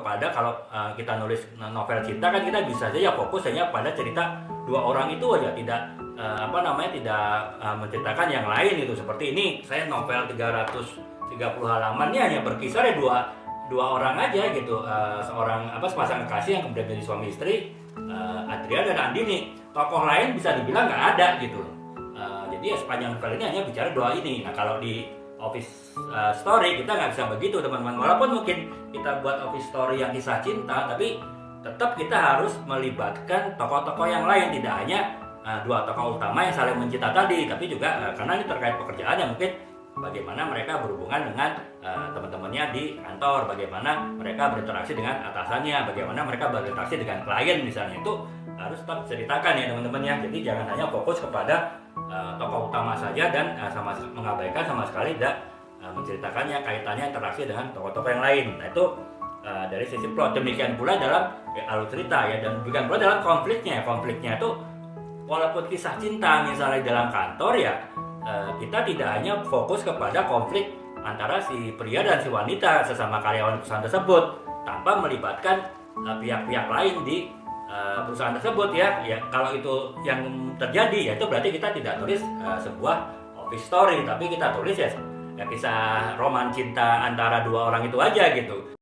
kepada kalau kita nulis novel cinta kan kita bisa saja fokus hanya pada cerita dua orang itu aja, tidak tidak menceritakan yang lain gitu. Seperti ini saya novel 330 halaman ini hanya berkisar ya dua orang aja gitu, seorang sepasang kekasih yang kemudian menjadi suami istri, Adrian dan Andini. Tokoh lain bisa dibilang nggak ada gitu. Jadi ya sepanjang novel ini hanya bicara dua ini. Nah kalau di office story kita nggak bisa begitu teman-teman, walaupun mungkin kita buat office story yang kisah cinta, tapi tetap kita harus melibatkan tokoh-tokoh yang lain, tidak hanya dua tokoh utama yang saling mencinta tadi, tapi juga karena ini terkait pekerjaan yang mungkin bagaimana mereka berhubungan dengan teman-temannya di kantor, bagaimana mereka berinteraksi dengan atasannya, bagaimana mereka berinteraksi dengan klien misalnya, itu harus tetap ceritakan ya teman-teman ya. Jadi jangan hanya fokus kepada tokoh utama saja dan mengabaikan sama sekali tidak menceritakannya kaitannya interaksi dengan tokoh-tokoh yang lain. Nah itu dari sisi plot. Demikian pula dalam alur cerita ya, dan demikian pula dalam konfliknya. Konfliknya itu walaupun kisah cinta misalnya dalam kantor ya, kita tidak hanya fokus kepada konflik antara si pria dan si wanita sesama karyawan perusahaan tersebut tanpa melibatkan pihak-pihak lain di perusahaan tersebut ya. Kalau itu yang terjadi ya itu berarti kita tidak tulis sebuah office story, tapi kita tulis ya kisah roman cinta antara dua orang itu aja gitu.